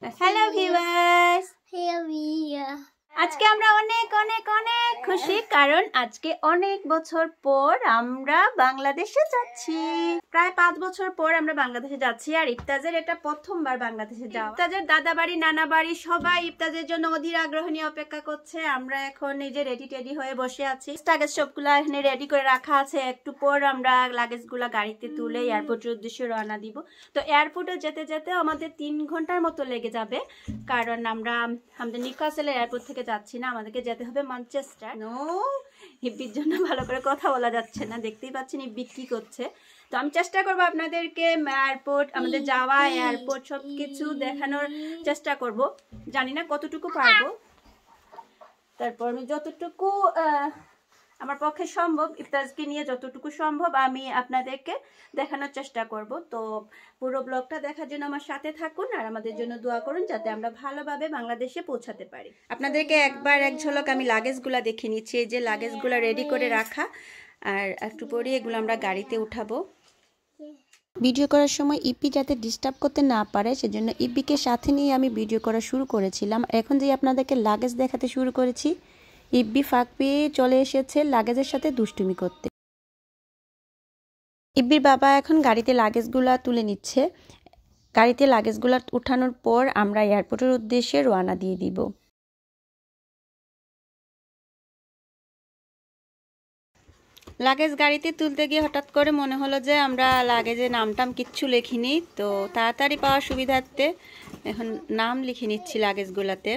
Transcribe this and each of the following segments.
Hello viewers, আজকে আমরা অনেক অনেক অনেক খুশি, কারণ আজকে অনেক বছর পর আমরা বাংলাদেশে যাচ্ছি। প্রায় 5 বছর পর আমরা বাংলাদেশে যাচ্ছি। আর ইফতাজের এটা প্রথমবার বাংলাদেশে যাওয়া। ইফতাজের দাদা বাড়ি, নানা বাড়ি সবাই ইফতাজের জন্য অধীর আগ্রহ নিয়ে অপেক্ষা করছে। আমরা এখন এই যে রেডি হয়ে বসে আছি। লাগেজ সবগুলা এখানে রেডি করে রাখা আছে। একটু পর আমরা লাগেজগুলা গাড়িতে তুলে এয়ারপোর্টের উদ্দেশ্যে রওনা দিব। তো এয়ারপোর্টে যেতে যেতে আমাদের 3 ঘন্টার মতো লেগে যাবে, কারণ আমরা আমাদের নিউক্যাসল এয়ারপোর্ট থেকে যাচ্ছি না, আমাদেরকে যেতে হবে ম্যানচেস্টার। হিব্বির জন্য ভালো করে কথা বলা যাচ্ছে না, দেখতেই পাচ্ছেন হিব্বি কি করছে। তো আমি চেষ্টা করব আপনাদেরকে এয়ারপোর্ট, আমাদের যাওয়া এয়ারপোর্ট সবকিছু দেখানোর চেষ্টা করব। জানি না কতটুকু পারবো, তারপর আমি যতটুকু আমার পক্ষে সম্ভব, ইফতাজকে নিয়ে যতটুকু সম্ভব আমি আপনাদেরকে দেখানোর চেষ্টা করব। তো পুরো ব্লগটা দেখার জন্য আমার সাথে থাকুন আর আমাদের জন্য দোয়া করুন, যাতে আমরা ভালোভাবে বাংলাদেশে পৌঁছাতে পারি। আপনাদেরকে একবার এক ঝলক আমি লাগেজগুলা দেখে নিচ্ছি। এই যে লাগেজগুলা রেডি করে রাখা, আর একটু পরে এগুলো আমরা গাড়িতে উঠাবো। ভিডিও করার সময় ইপি যাতে ডিস্টার্ব করতে না পারে, সেজন্য ইপিকে সাথে নিয়ে আমি ভিডিও করা শুরু করেছিলাম। এখন যে আপনাদেরকে লাগেজ দেখাতে শুরু করেছি, ইব্বি ফাঁক পেয়ে চলে এসেছে লাগেজের সাথে দুষ্টুমি করতে। ইব্বির বাবা এখন গাড়িতে লাগেজগুলা তুলে নিচ্ছে। গাড়িতে লাগেজগুলা উঠানোর পর আমরা এয়ারপোর্টের উদ্দেশ্যে রওনা দিয়ে দিব। লাগেজ গাড়িতে তুলতে গিয়ে হঠাৎ করে মনে হলো যে আমরা লাগেজে নামটাম কিচ্ছু লিখিনি, তো তাড়াতাড়ি পাওয়ার সুবিধার্থে এখন নাম লিখে নিচ্ছি লাগেজগুলাতে।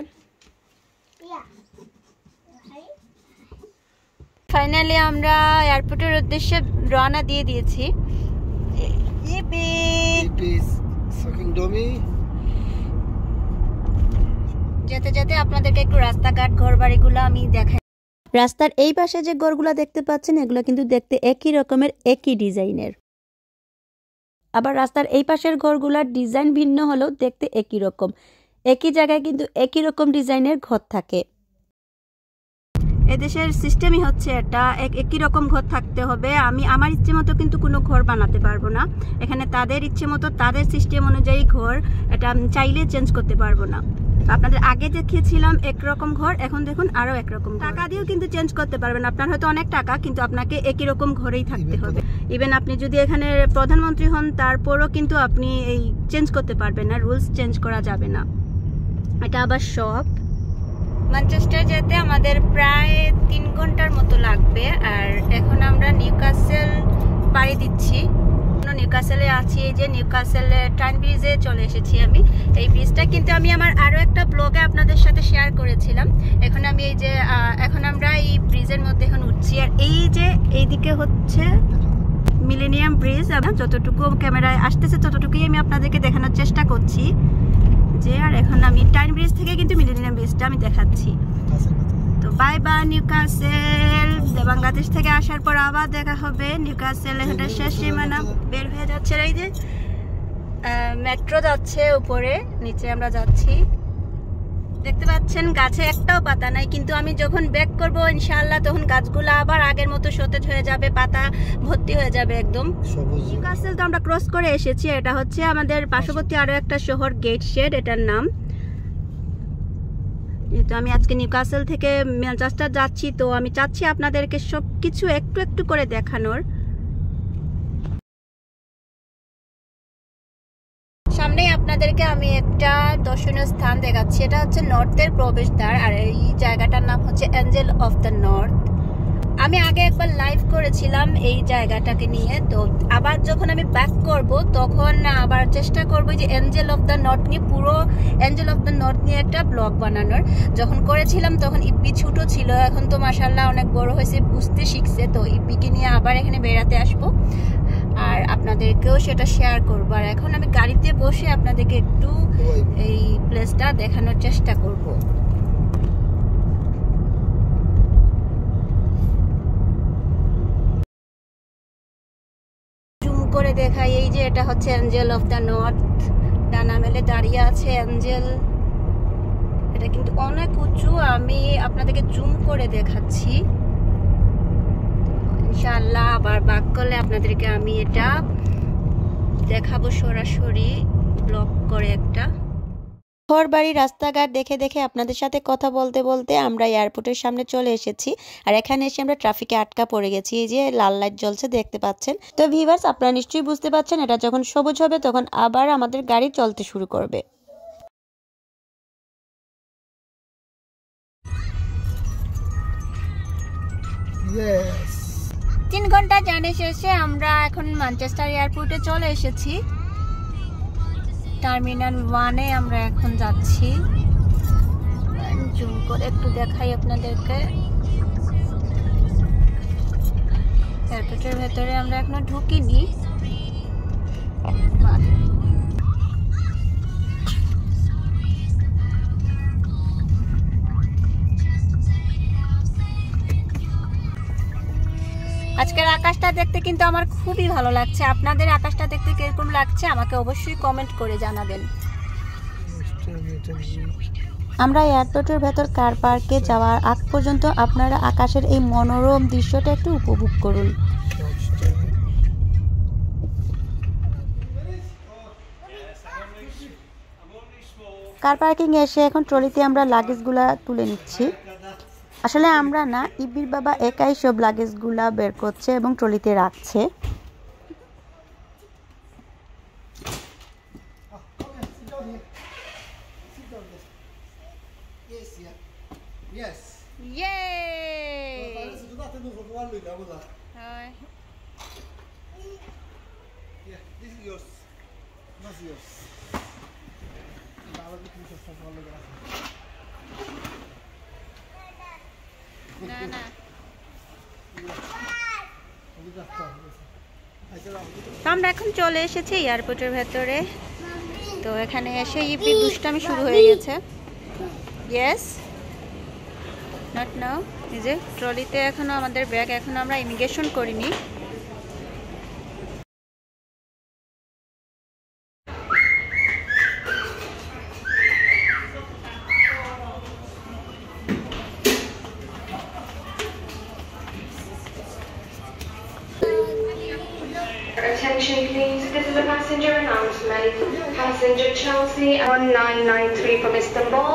ফাইনালি আমরা এয়ারপোর্টের উদ্দেশ্যে রওনা দিয়ে দিয়েছি। যেতে যেতে আপনাদেরকে একটু রাস্তাঘাট ঘর বাড়িগুলো আমি দেখাই। রাস্তার এই পাশে যে ঘরগুলো দেখতে পাচ্ছেন, এগুলো কিন্তু দেখতে একই রকমের, একই ডিজাইনের। আবার রাস্তার এই পাশের ঘরগুলার ডিজাইন ভিন্ন হলেও দেখতে একই রকম। একই জায়গায় কিন্তু একই রকম ডিজাইনের ঘর থাকে। এদেশের সিস্টেমই হচ্ছে এটা, একই রকম ঘর থাকতে হবে। আমি আমার ইচ্ছে মতো কিন্তু কোনো ঘর বানাতে পারবো না। এখানে তাদের ইচ্ছে মতো, তাদের সিস্টেম অনুযায়ী ঘর, এটা চাইলে চেঞ্জ করতে পারবো না। আপনাদের আগে দেখিয়েছিলাম একরকম ঘর, এখন দেখুন আরো একরকম। টাকা দিয়েও কিন্তু চেঞ্জ করতে পারবেন। আপনার হয়তো অনেক টাকা, কিন্তু আপনাকে একই রকম ঘরেই থাকতে হবে। ইভেন আপনি যদি এখানে প্রধানমন্ত্রী হন, তারপরও কিন্তু আপনি এই চেঞ্জ করতে পারবেন না, রুলস চেঞ্জ করা যাবে না। এটা আবার সব। ম্যানচেস্টার যেতে আমাদের প্রায় 3 ঘন্টার মতো লাগবে। আর এখন আমরা নিউক্যাসল পাড়ি দিচ্ছি। নিউক্যাসলে আছি। এই যে নিউক্যাসলের ট্রেন ব্রিজে চলে এসেছি আমি। এই ব্রিজটা কিন্তু আমি আমার আরো একটা ব্লগে আপনাদের সাথে শেয়ার করেছিলাম। এখন আমি এই যে এখন আমরা এই ব্রিজের মধ্যে এখন উঠছি। আর এই যে এইদিকে হচ্ছে মিলেনিয়াম ব্রিজ। যতটুকু ক্যামেরায় আসতেছে ততটুকুই আমি আপনাদেরকে দেখানোর চেষ্টা করছি। যে আর এখন আমি টাইম ব্রিজ থেকে কিন্তু মিলেনিয়াম ব্রিজটা আমি দেখাচ্ছি। তো বাই বাই নিউক্যাসল। বাংলাদেশ থেকে আসার পর আবার দেখা হবে। নিউক্যাসল এটা শেষ সীমানা বের হয়ে যাচ্ছে। এই যে মেট্রো যাচ্ছে উপরে, নিচে আমরা যাচ্ছি। দেখতে পাচ্ছেন গাছে একটাও পাতা নাই, কিন্তু আমি যখন ব্যাক করব ইনশাআল্লাহ তখন গাছগুলো আবার আগের মতো সতেজ হয়ে যাবে, পাতা ভর্তি হয়ে যাবে একদম। নিউক্যাসল তো আমরা ক্রস করে এসেছি। এটা হচ্ছে আমাদের পার্শ্ববর্তী আরো একটা শহর, গেট শেড এটার নাম। যেহেতু আমি আজকে নিউক্যাসল থেকে ম্যানচেস্টার যাচ্ছি, তো আমি চাচ্ছি আপনাদেরকে সবকিছু একটু একটু করে দেখানোর। সামনেই আপনাদেরকে আমি একটা দর্শনীয় স্থান দেখাচ্ছি। এটা হচ্ছে নর্থের প্রবেশদ্বার, আর এই জায়গাটার নাম হচ্ছে এঞ্জেল অফ দ্য নর্থ। আমি আগে একবার লাইভ করেছিলাম এই জায়গাটাকে নিয়ে। তো আবার যখন আমি ব্যাক করব তখন আবার চেষ্টা করব যে এঞ্জেল অফ দ্য নর্থ নিয়ে, পুরো এঞ্জেল অফ দ্য নর্থ নিয়ে একটা ব্লগ বানানোর। যখন করেছিলাম তখন ইব্বি ছোট ছিল, এখন তো মাশাআল্লাহ অনেক বড় হয়েছে, বুঝতে শিখছে। তো ইব্বিকে নিয়ে আবার এখানে বেড়াতে আসবো আর আপনাদেরকেও সেটা শেয়ার করবো। আর এখন আমি গাড়িতে বসে আপনাদেরকে একটু এই প্লেসটা দেখানোর চেষ্টা করব। করে দেখাই। এই যে এটা হচ্ছে এঞ্জেল অফ দ্য নর্থ, ডানা মেলে দাঁড়িয়ে আছে এঞ্জেল। এটা কিন্তু অনেক উঁচু, আমি আপনাদেরকে জুম করে দেখাচ্ছি। ইনশাআল্লাহ আবার ব্যাক করলে আপনাদেরকে আমি এটা দেখাবো সরাসরি ব্লগ করে একটা। ঘর বাড়ি রাস্তাঘাট দেখে দেখে আপনাদের সাথে কথা বলতে বলতে আমরা এয়ারপোর্টের সামনে চলে এসেছি। আর এখানে এসে আমরা ট্রাফিকে আটকা পড়ে গেছি। এই যে লাল লাইট জ্বলছে দেখতে পাচ্ছেন। তো ভিউয়ার্স, আপনারা নিশ্চয়ই বুঝতে পারছেন এটা যখন সবুজ হবে তখন আবার আমাদের গাড়ি চলতে শুরু করবে। Yes. 3 ঘন্টা জার্নি শেষে আমরা এখন ম্যানচেস্টার এয়ারপোর্টে চলে এসেছি। টার্মিনাল 1-এ আমরা এখন যাচ্ছি। জুম করে একটু দেখাই আপনাদেরকে। এয়ারপোর্টের ভেতরে আমরা এখনো ঢুকিনি। আজকের আকাশটা দেখতে কিন্তু আমার খুবই ভালো লাগছে। আপনাদের আকাশটা দেখতে কিরকম লাগছে আমাকে অবশ্যই কমেন্ট করে জানাবেন। আমরা এয়ারপোর্টের ভেতর কার পার্কে যাওয়ার আগ পর্যন্ত আপনারা আকাশের এই মনোরম দৃশ্যটা একটু উপভোগ করুন। কার পার্কিং এসে এখন ট্রলিতে আমরা লাগেজগুলা তুলে নিচ্ছি। আসলে আমরা না, ইব্বির বাবা একাই সব লাগেজগুলা বের করছে এবং ট্রলিতে রাখছে। আমরা এখন চলে এসেছি এয়ারপোর্টের ভেতরে। তো এখানে এসে ইব্বির দুষ্টামি শুরু হয়ে গেছে। Yes, not now. এই যে ট্রলিতে এখনো আমাদের ব্যাগ এখনো আমরা ইমিগ্রেশন করিনি। Attention please, this is a passenger announcement. Passenger Chelsea 1993 from Istanbul.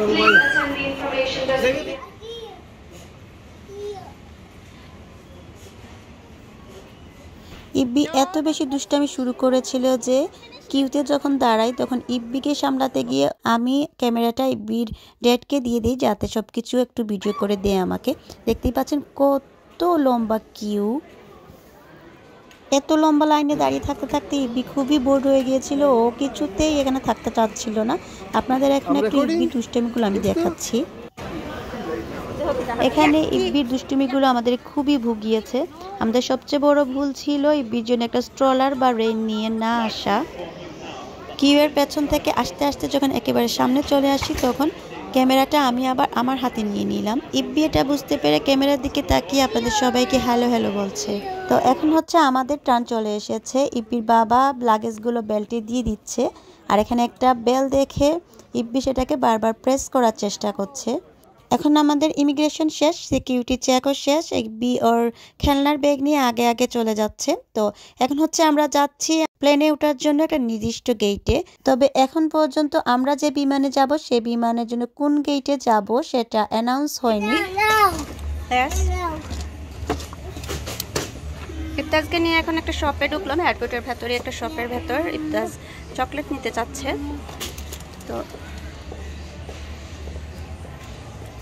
Please attend the information desk. ইব্বি এত বেশি দুষ্টামি শুরু করেছিল যে কিউতে যখন দাঁড়াই তখন ইব্বিকে সামলাতে গিয়ে আমি ক্যামেরাটা ইব্বির ড্যাডকে দিয়ে দিই যাতে সব কিছু একটু ভিডিও করে দেয় আমাকে। দেখতেই পাচ্ছেন কত লম্বা কিউ। এত লম্বা লাইনে দাঁড়িয়ে থাকতে থাকতে ইব্বি খুবই বোর্ড হয়ে গিয়েছিল। ও কিছুতেই এখানে থাকতে চাচ্ছিল না। আপনাদের এখন একটু ইব্বির দুষ্টামিগুলো আমি দেখাচ্ছি। এখানে ইব্বির দুষ্টুমিগুলো আমাদের খুবই ভুগিয়েছে। আমাদের সবচেয়ে বড় ভুল ছিল ইব্বির জন্য একটা স্ট্রলার বা রেইন নিয়ে না আসা। কিউয়ের পেছন থেকে আস্তে আস্তে যখন একেবারে সামনে চলে আসি তখন ক্যামেরাটা আমি আবার আমার হাতে নিয়ে নিলাম। ইব্বি এটা বুঝতে পেরে ক্যামেরার দিকে তাকিয়ে আপনাদের সবাইকে হ্যালো হ্যালো বলছে। তো এখন হচ্ছে আমাদের টার্ন চলে এসেছে। ইব্বির বাবা লাগেজগুলো বেল্টে দিয়ে দিচ্ছে। আর এখানে একটা বেল দেখে ইব্বি সেটাকে বারবার প্রেস করার চেষ্টা করছে। এখন আমাদের ইমিগ্রেশন শেষ, সিকিউরিটি চেকও শেষ। ইব্বি ওর খেলনার ব্যাগ নিয়ে আগে আগে চলে যাচ্ছে। তো এখন হচ্ছে আমরা যাচ্ছি প্লেনে ওঠার জন্য একটা নির্দিষ্ট গেটে। তবে এখন পর্যন্ত আমরা যে বিমানে যাব সেই বিমানের জন্য কোন গেটে যাব সেটা অ্যানাউন্স হয়নি। ইবতাজকে নিয়ে এখন একটা শপে ঢুকলাম, এয়ারপোর্টের ভেতরে একটা শপের ভেতর। ইবতাজ চকলেট নিতে চাচ্ছে। তো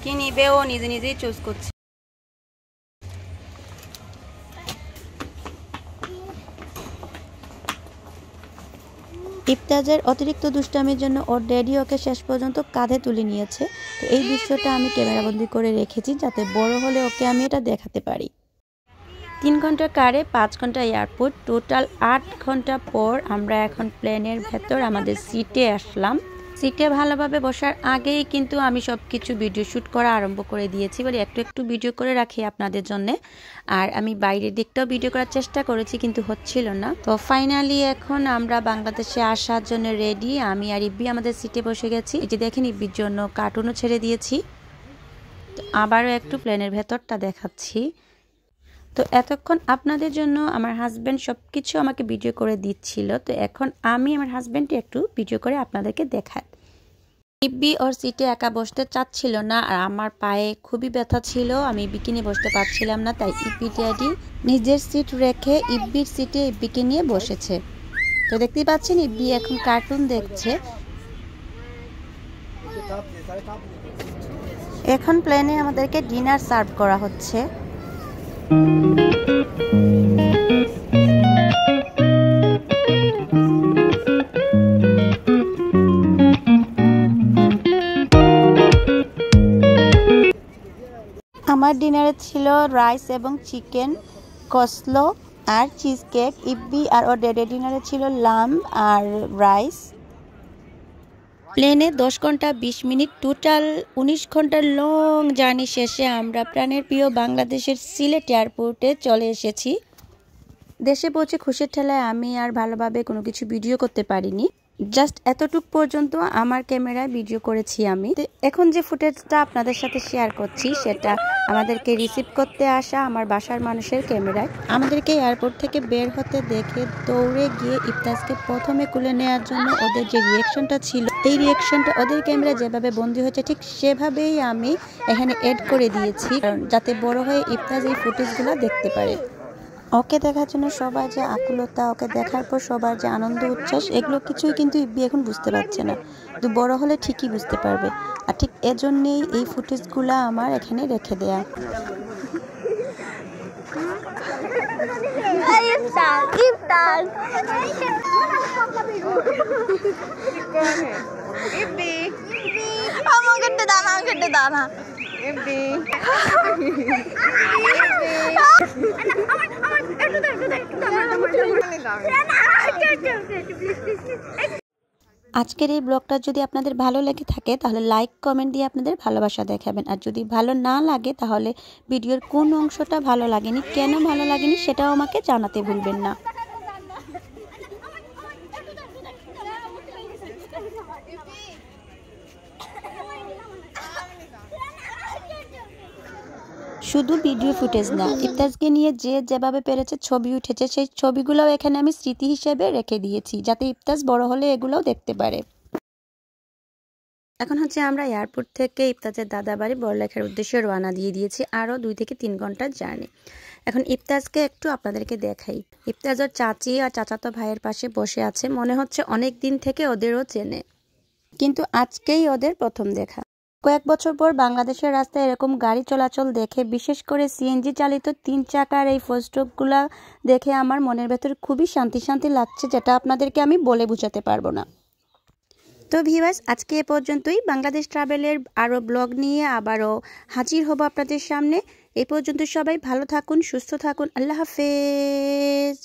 কি নিবে ও নিজে নিজেই চুজ করছে। ইবতাজের অতিরিক্ত দুষ্টামির জন্য ওর ড্যাডি ওকে শেষ পর্যন্ত কাঁধে তুলে নিয়েছে। তো এই দৃশ্যটা আমি ক্যামেরাবন্দি করে রেখেছি যাতে বড় হলে ওকে আমি এটা দেখাতে পারি। 3 ঘন্টা কারে 5 ঘন্টা এয়ারপোর্ট, টোটাল 8 ঘন্টা পর আমরা এখন প্লেনের ভেতর আমাদের সিটে আসলাম। সিটে ভালোভাবে বসার আগেই কিন্তু আমি সব কিছু ভিডিও শ্যুট করা আরম্ভ করে দিয়েছি। বলি একটু একটু ভিডিও করে রাখি আপনাদের জন্য। আর আমি বাইরের দিকটাও ভিডিও করার চেষ্টা করেছি কিন্তু হচ্ছিল না। তো ফাইনালি এখন আমরা বাংলাদেশে আসার জন্য রেডি। আমি আর ইব্বি আমাদের সিটে বসে গেছি। এই যে দেখেন ইব্বির জন্য কার্টুনও ছেড়ে দিয়েছি। তো আবারও একটু প্লেনের ভেতরটা দেখাচ্ছি। তো এতক্ষণ আপনাদের জন্য আমার হাজব্যান্ড সব কিছু আমাকে ভিডিও করে দিচ্ছিল। তো এখন আমি আমার হাজব্যান্ডকে একটু ভিডিও করে আপনাদেরকে দেখাই। ইব্বি ওর সিটে একা বসতে চাচ্ছিল না, আর আমার পায়ে খুবই ব্যথা ছিল, আমি ইব্বিকে নিয়ে বসতে পারছিলাম না। তাই ইব্বি ড্যাডি নিজের সিট রেখে ইব্বির সিটে ইব্বিকে নিয়ে বসেছে। তো দেখতেই পাচ্ছেন ইব্বি এখন কার্টুন দেখছে। এখন প্লেনে আমাদেরকে ডিনার সার্ভ করা হচ্ছে। আমার ডিনারে ছিল রাইস এবং চিকেন, কসলো আর চিজ কেক। ইব্বি আর ওর ড্যাডি ডিনারে ছিল লাম্ব আর রাইস। প্লেনে 10 ঘন্টা 20 মিনিট, টোটাল 19 ঘন্টার লং জার্নি শেষে আমরা প্রাণের প্রিয় বাংলাদেশের সিলেট এয়ারপোর্টে চলে এসেছি। দেশে পৌঁছে খুশির ঠেলায় আমি আর ভালোভাবে কোনো কিছু ভিডিও করতে পারিনি, জাস্ট এতটুক পর্যন্ত আমার ক্যামেরায় ভিডিও করেছি আমি। এখন যে ফুটেজটা আপনাদের সাথে শেয়ার করছি সেটা আমাদেরকে রিসিভ করতে আসা আমার বাসার মানুষের ক্যামেরায়। আমাদেরকে এয়ারপোর্ট থেকে বের হতে দেখে দৌড়ে গিয়ে ইবতাজকে প্রথমে কুলে নেওয়ার জন্য ওদের যে রিয়াকশনটা ছিল, এই রিয়াকশনটা ওদের ক্যামেরায় যেভাবে বন্দী হয়েছে ঠিক সেভাবেই আমি এখানে এড করে দিয়েছি, যাতে বড় হয়ে ইবতাজ এই ফুটেজগুলো দেখতে পারে। ওকে দেখার জন্য সবার যে আকুলতা, ওকে দেখার পর সবার যে আনন্দ উচ্ছ্বাস, এগুলো কিছুই কিন্তু ইব্বি এখন বুঝতে পারছে না, কিন্তু বড় হলে ঠিকই বুঝতে পারবে। আর ঠিক এজন্যই এই ফুটেজগুলো আমার এখানে রেখে দেয়া। আজকের এই ব্লগটা যদি আপনাদের ভালো লেগে থাকে তাহলে লাইক কমেন্ট দিয়ে আপনাদের ভালোবাসা দেখাবেন, আর যদি ভালো না লাগে তাহলে ভিডিওর কোন অংশটা ভালো লাগেনি, কেন ভালো লাগেনি সেটাও আমাকে জানাতে ভুলবেন না। শুধু ভিডিও ফুটেজ না, ইবতাজকে নিয়ে যে যেভাবে পেরেছে ছবি উঠেছে, সেই ছবিগুলোও এখানে আমি স্মৃতি হিসেবে রেখে দিয়েছি, যাতে ইবতাজ বড় হলে এগুলোও দেখতে পারে। এখন হচ্ছে আমরা এয়ারপোর্ট থেকে ইবতাজের দাদা বাড়ি বড়লেখার উদ্দেশ্যে রওনা দিয়ে দিয়েছি, আরও 2 থেকে 3 ঘন্টার জার্নি। এখন ইবতাজকে একটু আপনাদেরকে দেখাই। ইবতাজ ওর চাচি আর চাচাতো ভাইয়ের পাশে বসে আছে, মনে হচ্ছে অনেক দিন থেকে ওদেরও চেনে, কিন্তু আজকেই ওদের প্রথম দেখা। কয়েক বছর পর বাংলাদেশের রাস্তায় এরকম গাড়ি চলাচল দেখে, বিশেষ করে সিএনজি চালিত 3 চাকার এই ফুডস্টপগুলা দেখে আমার মনের ভেতর খুবই শান্তি শান্তি লাগছে, যেটা আপনাদেরকে আমি বলে বোঝাতে পারবো না। তো ভিউয়ার্স, আজকে এ পর্যন্তই। বাংলাদেশ ট্রাভেলের আরও ব্লগ নিয়ে আবারও হাজির হব আপনাদের সামনে। এই পর্যন্ত সবাই ভালো থাকুন, সুস্থ থাকুন। আল্লাহ হাফেজ।